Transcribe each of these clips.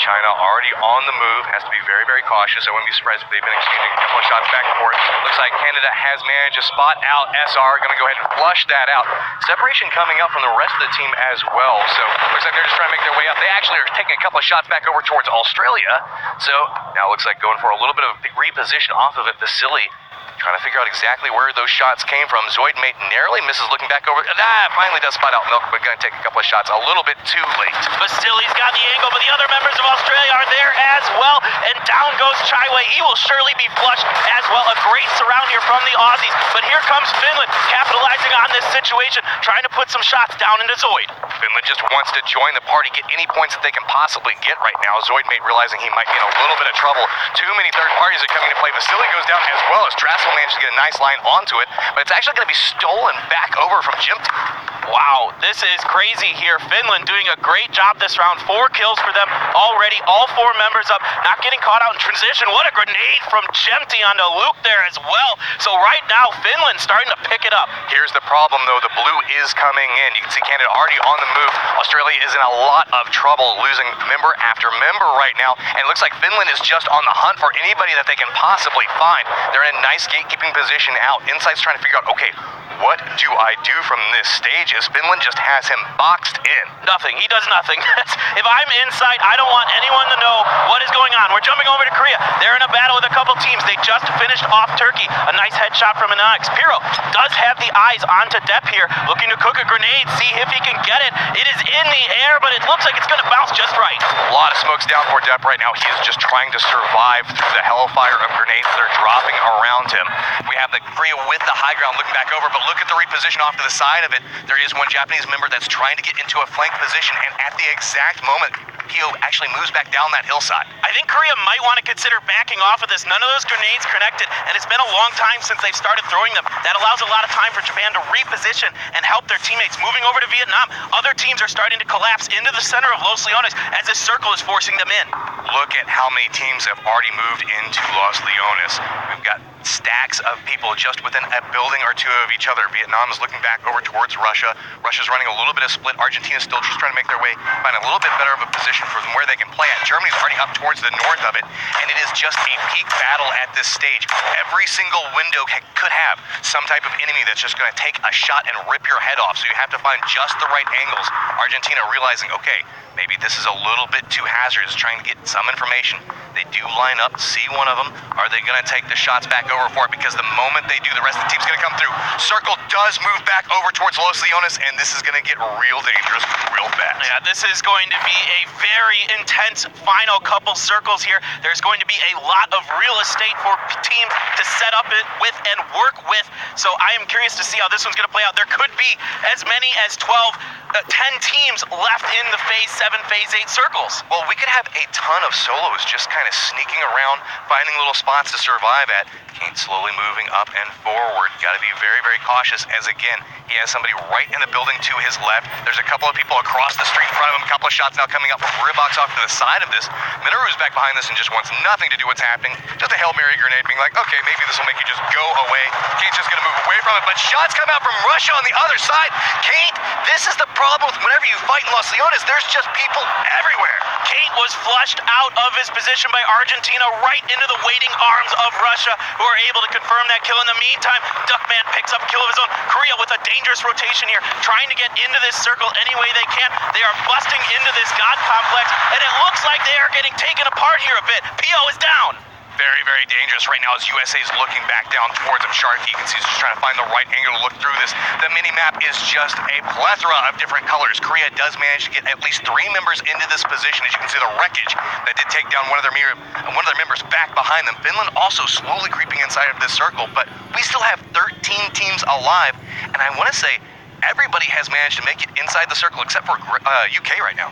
China already on the move, has to be very, very cautious. I wouldn't be surprised if they've been exchanging a couple of shots back and forth. Looks like Canada has managed to spot out SR, gonna go ahead and flush that out. Separation coming up from the rest of the team as well, so looks like they're just trying to make their way up. They actually are taking a couple of shots back over towards Australia, so now looks like going for a little bit of a reposition off of it. Vasily trying to figure out exactly where those shots came from. Zoidmate narrowly misses looking back over. Finally does spot out Milk, but going to take a couple of shots a little bit too late. Vasily's got the angle, but the other members of Australia are there as well. And down goes Chaiwei. He will surely be flushed as well. A great surround here from the Aussies. But here comes Finland, capitalizing on this situation, trying to put some shots down into Zoid. Finland just wants to join the party, get any points that they can possibly get right now. Zoidmate realizing he might be in a little bit of trouble. Too many third parties are coming to play. Vasily goes down as well as Drassel managed to get a nice line onto it, but it's actually going to be stolen back over from Jimty. Wow, this is crazy here. Finland doing a great job this round. 4 kills for them already. All 4 members up, not getting caught out in transition. What a grenade from Jemty onto Luke there as well. So right now, Finland starting to pick it up. Here's the problem though, the blue is coming in. You can see Canada already on the move. Australia is in a lot of trouble, losing member after member right now. And it looks like Finland is just on the hunt for anybody that they can possibly find. They're in a nice gatekeeping position out. Insight's trying to figure out, okay, what do I do from this stage? As Finland just has him boxed in. Nothing. He does nothing. If I'm Insight, I don't want anyone to know what is going on. We're jumping over to Korea. They're in a battle with a couple teams. They just finished off Turkey. A nice headshot from Onyx. Piro does have the eyes onto Depp here, looking to cook a grenade, see if he can get it. It is in the air, but it looks like it's going to bounce just right. A lot of smokes down for Depp right now. He is just trying to survive through the hellfire of grenades that are dropping around him. We have the Korea with the high ground looking back over, but look at the reposition off to the side of it. There is one Japanese member that's trying to get into a flank position, and at the exact moment, Pio actually moves back down that hillside. I think Korea might want to consider backing off of this. None of those grenades connected, and it's been a long time since they've started throwing them. That allows a lot of time for Japan to reposition and help their teammates. Moving over to Vietnam, other teams are starting to collapse into the center of Los Leones as this circle is forcing them in. Look at how many teams have already moved into Los Leones. We've got stacks of people just within a building or two of each other. Vietnam is looking back over towards Russia. Russia's running a little bit of split. Argentina's still just trying to make their way, find a little bit better of a position from where they can play at. Germany's already up towards the north of it, and it is just a peak battle at this stage. Every single window could have some type of enemy that's just going to take a shot and rip your head off, so you have to find just the right angles. Argentina realizing, okay, maybe this is a little bit too hazardous, trying to get some information. They do line up, see one of them. Are they going to take the shots back over for it? Because the moment they do, the rest of the team's going to come through. Circle does move back over towards Los Leones, and this is going to get real dangerous real fast. Yeah, this is going to be a very intense final couple circles here. There's going to be a lot of real estate for teams to set up it with and work with. So I am curious to see how this one's going to play out. There could be as many as 10 teams left in the Phase 7, Phase 8 circles. Well, we could have a ton of solos just kind of sneaking around, finding little spots to survive at. Kane slowly moving up and forward. Got to be very, very cautious as, again, he has somebody right in the building to his left. There's a couple of people across the street in front of him. A couple of shots now coming up from Ribox off to the side of this. Minoru's back behind this and just wants nothing to do what's happening. Just a Hail Mary grenade being like, okay, maybe this will make you just go away. Kane's just going to move away from it, but shots come out from Russia on the other side. Kane, this is the problem with whenever you fight in Los Leones, there's just people everywhere. Kane was flushed out of his position by Argentina right into the waiting arms of Russia, who are able to confirm that kill. In the meantime, Duckman picks up a kill of his own. Korea with a dangerous rotation here, trying to get into this circle any way they can. They are busting into this God complex, and it looks like they are getting taken apart here a bit. Pio is down. Very, very dangerous right now as USA is looking back down towards him. Sharky, you can see he's just trying to find the right angle to look through this. The mini-map is just a plethora of different colors. Korea does manage to get at least 3 members into this position. As you can see, the wreckage that did take down one of their members back behind them. Finland also slowly creeping inside of this circle, but we still have 13 teams alive, and I want to say everybody has managed to make it inside the circle except for UK right now.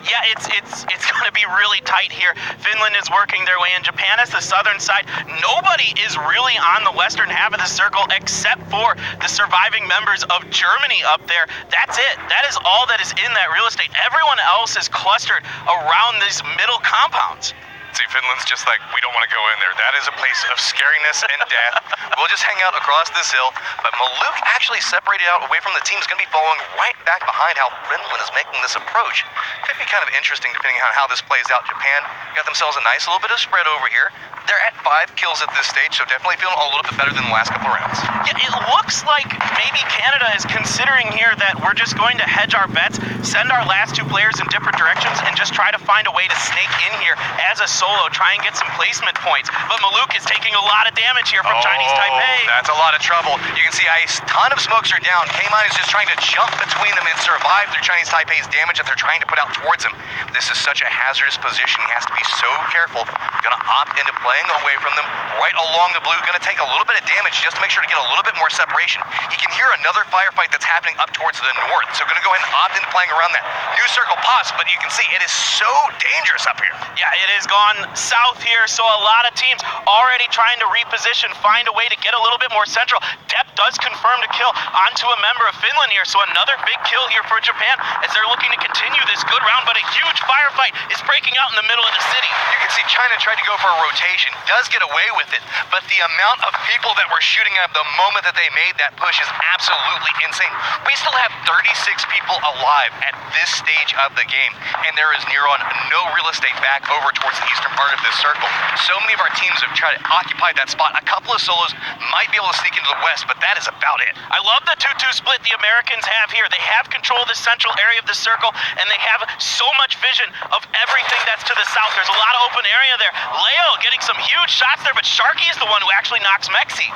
Yeah, it's going to be really tight here. Finland is working their way in. Japan is the southern side. Nobody is really on the western half of the circle except for the surviving members of Germany up there. That's it. That is all that is in that real estate. Everyone else is clustered around these middle compounds. See, Finland's just like, we don't want to go in there. That is a place of scariness and death. We'll just hang out across this hill. But Maluk actually separated out away from the team. Is going to be following right back behind how Finland is making this approach. Could be kind of interesting depending on how this plays out. Japan got themselves a nice little bit of spread over here. They're at 5 kills at this stage, so definitely feeling a little bit better than the last couple of rounds. Yeah, it looks like maybe Canada is considering here that we're just going to hedge our bets, send our last 2 players in different directions, and just try to find a way to snake in here as a solo, try and get some placement points. But Maluk is taking a lot of damage here from Chinese Taipei. That's a lot of trouble. You can see a ton of smokes are down. K-Mine is just trying to jump between them and survive through Chinese Taipei's damage that they're trying to put out towards him. This is such a hazardous position. He has to be so careful. Gonna opt into playing away from them right along the blue. Gonna take a little bit of damage just to make sure to get a little bit more separation. He can hear another firefight that's happening up towards the north, so gonna go ahead and opt into playing around that. New circle pops, but you can see it is so dangerous up here. Yeah, it has gone south here, so a lot of teams already trying to reposition, find a way to get a little bit more central. Depp does confirm to kill onto a member of Finland here, so another big kill here for Japan as they're looking to continue this good round, but a huge firefight is breaking out in the middle of the city. You can see China tried to go for a rotation, does get away with it, but the amount of people that were shooting at the moment that they made that push is absolutely insane. We still have 36 people alive at this stage of the game, and there is near on no real estate back over towards the eastern part of this circle. So many of our teams have tried to occupy that spot. A couple of solos might be able to sneak into the west, but that is about it. I love the 2-2 split the Americans have here. They have control of the central area of the circle, and they have so much vision of everything that's to the south. There's a lot of open area there. Leo getting some huge shots there, but Sharky is the one who actually knocks Mexi.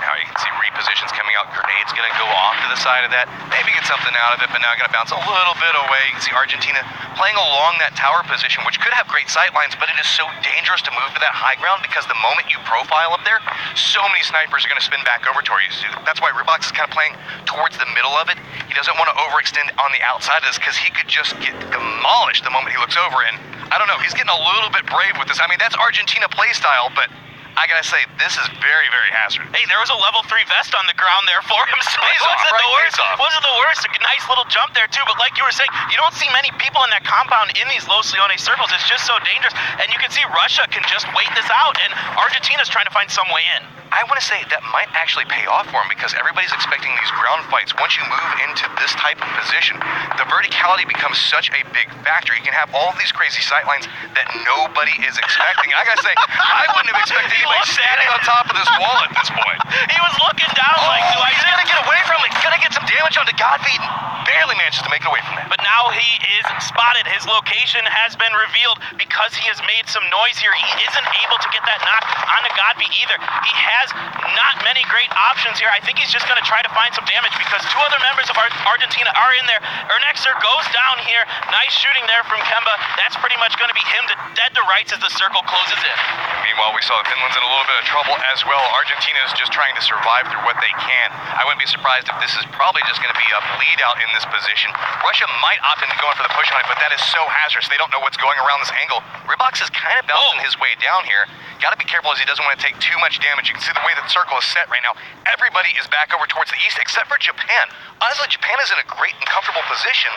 Now you can see repositions coming out. Grenade's going to go off to the side of that. Maybe get something out of it, but now going to bounce a little bit away. You can see Argentina playing along that tower position, which could have great sight lines, but it is so dangerous to move to that high ground because the moment you profile up there, so many snipers are going to spin back over towards you. That's why Ribox is kind of playing towards the middle of it. He doesn't want to overextend on the outside of this because he could just get demolished the moment he looks over, and I don't know, he's getting a little bit brave with this. I mean, that's Argentina playstyle, but I gotta say, this is very, very hazardous. Hey, there was a level 3 vest on the ground there for him, so it wasn't the worst. Wasn't the worst. A nice little jump there too, but like you were saying, you don't see many people in that compound in these Los Leones circles. It's just so dangerous, and you can see Russia can just wait this out, and Argentina's trying to find some way in. I want to say that might actually pay off for him because everybody's expecting these ground fights. Once you move into this type of position, the verticality becomes such a big factor. You can have all of these crazy sight lines that nobody is expecting. I gotta say, I wouldn't have expected anybody standing on top of this wall at this point. He was looking down like, do I he's gonna get away from it. He's gonna get some damage onto Godfeed. Barely manages to make it away from that. But now he is spotted. His location has been revealed because he has made some noise here. He isn't able to get that knock onto Godby either. He has not many great options here. I think he's just going to try to find some damage because 2 other members of Argentina are in there. Ernexer goes down here. Nice shooting there from Kemba. That's pretty much going to be him dead to rights as the circle closes in. Meanwhile, we saw Finland's in a little bit of trouble as well. Argentina is just trying to survive through what they can. I wouldn't be surprised if this is probably just going to be a bleed out in this position. Russia might opt into going for the push on it, but that is so hazardous. They don't know what's going around this angle. Ribox is kind of bouncing his way down here. Got to be careful as he doesn't want to take too much damage. You can see the way that the circle is set right now. Everybody is back over towards the east except for Japan. Honestly, Japan is in a great and comfortable position,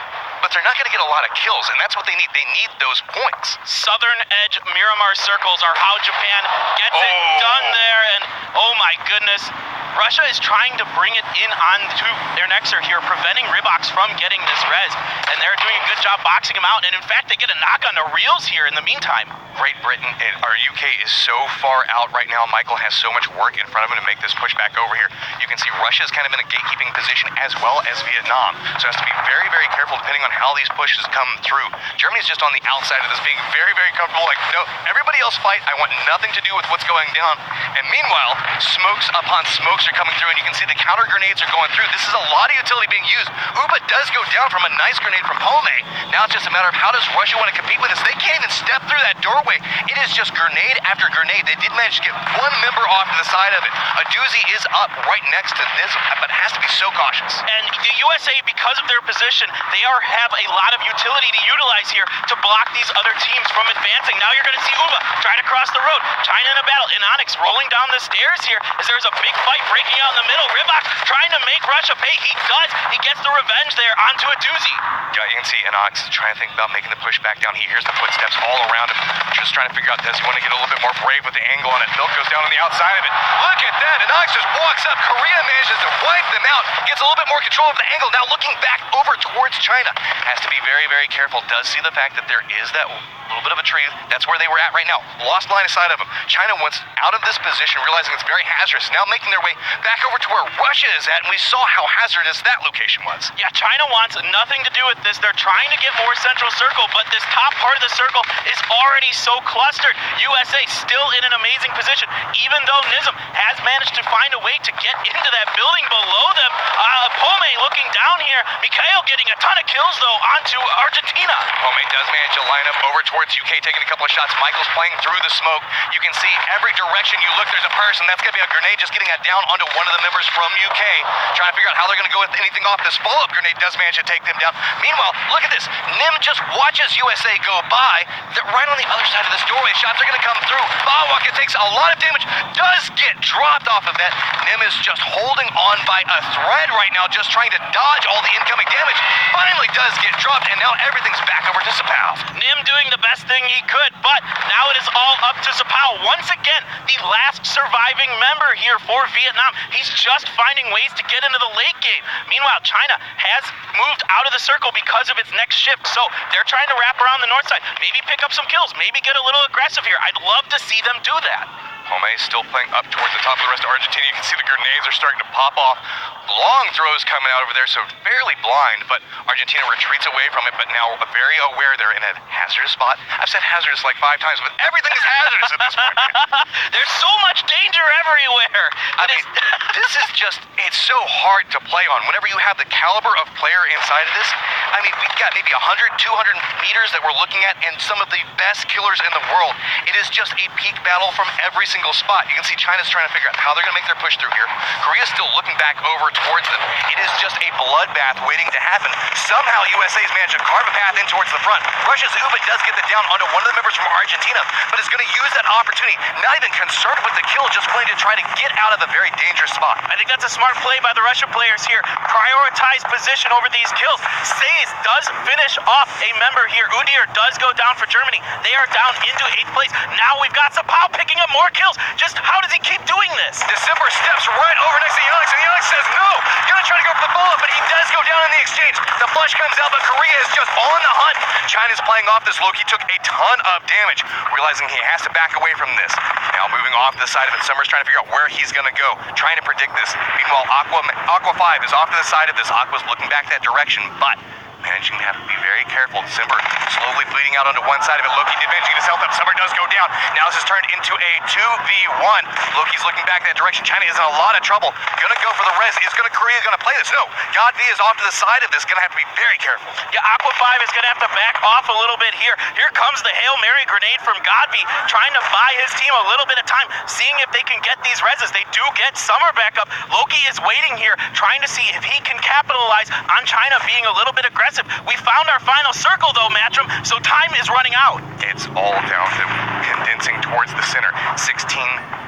but they're not going to get a lot of kills, and that's what they need. They need those points. Southern edge Miramar circles are how Japan gets it done there, and oh my goodness. Russia is trying to bring it in onto their Nexer here, preventing Ribox from getting this res, and they're doing a good job boxing him out, and in fact, they get a knock on the reels here in the meantime. Great Britain and our UK is so far out right now. Michael has so much work in front of him to make this push back over here. You can see Russia is kind of in a gatekeeping position as well as Vietnam, so has to be very, very careful depending on how these pushes come through. Germany's just on the outside of this, being very, very comfortable, like, no, everybody else fight, I want nothing to do with what's going down. And meanwhile, smokes upon smokes are coming through, and you can see the counter grenades are going through. This is a lot of utility being used. Uba does go down from a nice grenade from Pome. Now it's just a matter of how does Russia want to compete with this. They can't even step through that doorway. It is just grenade after grenade. They did manage to get 1 member off to the side of it. A doozy is up right next to this, but has to be so cautious. And the USA, because of their position, they have a lot of utility to utilize here to block these other teams from advancing. Now you're going to see Uba try to cross the road. China in a battle. Onyx rolling down the stairs here as there's a big fight breaking out in the middle. Ribok trying to make Russia pay. He does. He gets the revenge there onto a doozy. Yeah, you can see Onyx trying to think about making the push back down. He hears the footsteps all around him. Just trying to figure out, does he want to get a little bit more brave with the angle on it? Milk goes down on the outside of it. Look at that, and Alex just walks up. Korea manages to wipe them out, gets a little bit more control of the angle. Now looking back over towards China. Has to be very, very careful. Does see the fact that there is that little bit of a tree. That's where they were at right now. Lost line of sight of them. China wants out of this position, realizing it's very hazardous. Now making their way back over to where Russia is at, and we saw how hazardous that location was. Yeah, China wants nothing to do with this. They're trying to get more central circle, but this top part of the circle is already so clustered. USA still in an amazing position, even though Nizam has managed to find a way to get into that building below them. Pome looking down here. Mikhail getting a ton of kills, though, onto Argentina. Pome does manage to line up over towards UK, taking a couple of shots. Michael's playing through the smoke. You can see every direction you look, there's a person. That's going to be a grenade just getting that down onto one of the members from UK. Trying to figure out how they're going to go with anything off. This follow-up grenade does manage to take them down. Meanwhile, look at this. Nim just watches USA go by. They're right on the other side of this doorway. Shots are going to come through. Bawaka takes a lot of damage. Does get dropped off of that. Nim is just holding on by a thread right now, just trying to dodge all the incoming damage. Finally does get dropped, and now everything's back over to Sapao. Nim doing the best thing he could, but now it is all up to Sapao. Once again, the last surviving member here for Vietnam. He's just finding ways to get into the late game. Meanwhile, China has moved out of the circle because of its next shift, so they're trying to wrap around the north side, maybe pick up some kills, maybe get a little aggressive here. I'd love to see them do that. Pome still playing up towards the top of the rest of Argentina. You can see the grenades are starting to pop off. Long throws coming out over there, so fairly blind, but Argentina retreats away from it, but now very aware they're in a hazardous spot. I've said hazardous like 5 times, but everything is hazardous at this point, man. There's so much danger everywhere. I mean, this is just, it's so hard to play on. Whenever you have the caliber of player inside of this, I mean, we've got maybe 100, 200 meters that we're looking at, and some of the best killers in the world. It is just a peak battle from every single spot. You can see China's trying to figure out how they're going to make their push through here. Korea's still looking back over towards them. It is just a bloodbath waiting to happen. Somehow USA's managed to carve a path in towards the front. Russia's Uba does get the down onto one of the members from Argentina, but is going to use that opportunity, not even concerned with the kill, just going to try to get out of the very dangerous spot. I think that's a smart play by the Russian players here. Prioritize position over these kills. Says does finish off a member here. Udir does go down for Germany. They are down into 8th place. Now we've got Sapao picking up more kills. Just how does he keep doing this? December steps right over next to Alex, and Alex says no. Gonna try to go for the follow-up, but he does go down in the exchange. The flush comes out, but Korea is just on the hunt. China's playing off this. Loki took a ton of damage, realizing he has to back away from this. Now moving off to the side of it, Summer's trying to figure out where he's gonna go, trying to predict this. Meanwhile, Aqua 5 is off to the side of this. Aqua's looking back that direction, but managing to have to be very careful. December slowly bleeding out onto one side of it. Loki did manage to get his health up. Summer does go down. Now this is turned into a 2v1. Loki's looking back that direction. China is in a lot of trouble. Gonna go for the res. Korea gonna play this? No. God V is off to the side of this. Gonna have to be very careful. Yeah, Aqua 5 is gonna have to back off a little bit here. Here comes the Hail Mary grenade from Godby, trying to buy his team a little bit of time, seeing if they can get these reses. They do get Summer back up. Loki is waiting here, trying to see if he can capitalize on China being a little bit aggressive. We found our final circle though, Matrim, so time is running out. It's all down to condensing towards the center. 16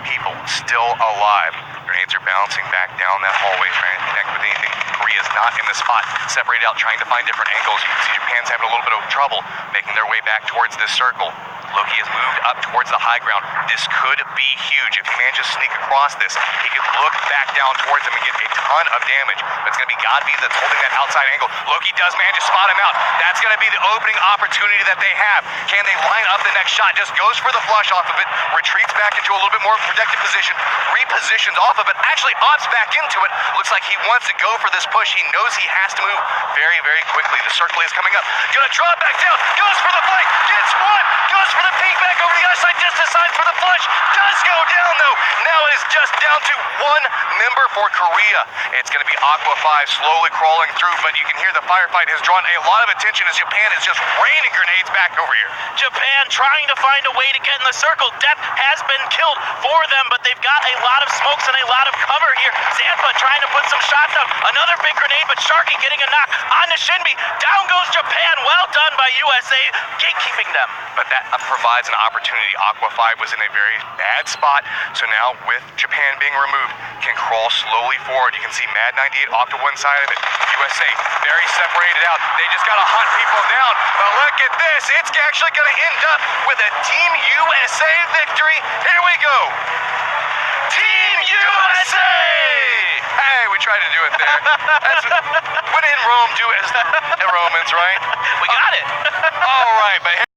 people still alive. Grenades are bouncing back down that hallway, trying to connect with anything. Korea's not in the spot, separated out, trying to find different angles. You can see Japan's having a little bit of trouble making their way back towards this circle. Loki has moved up towards the high ground. This could be huge. If he manages to sneak across this, he could look back down towards him and get a ton of damage. But it's going to be Godby that's holding that outside angle. Loki does manage to spot him out. That's going to be the opening opportunity that they have. Can they line up the next shot? Just goes for the flush off of it, retreats back into a little bit more protected position, repositions off of it, actually opts back into it. Looks like he wants to go for this push. He knows he has to move very, very quickly. The circle is coming up. Gonna drop back down. Goes for the flank. Gets one. Goes for the peek back over the other side. Just decides for the flush. Does go down though. Now it is just down to one member for Korea. It's gonna be Aqua 5 slowly crawling through, but you can hear the firefight has drawn a lot of attention as Japan is just raining grenades back over here. Japan trying to find a way to get in the circle. Death has been killed for them, but they've got a lot of smokes and a lot of cover here. Zampa trying to put some shots out. Another big grenade, but Sharky getting a knock on the Shinbi. Down goes Japan. Well done by USA, gatekeeping them. But that provides an opportunity. Aqua 5 was in a very bad spot. So now with Japan being removed, can crawl slowly forward. You can see Mad 98 off to one side of it. USA very separated out. They just got to hunt people down. But look at this. It's actually going to end up with a Team USA victory. Here we go. Team USA! Hey, we tried to do it there. When in Rome, do as the Romans, right? We got it. All right, but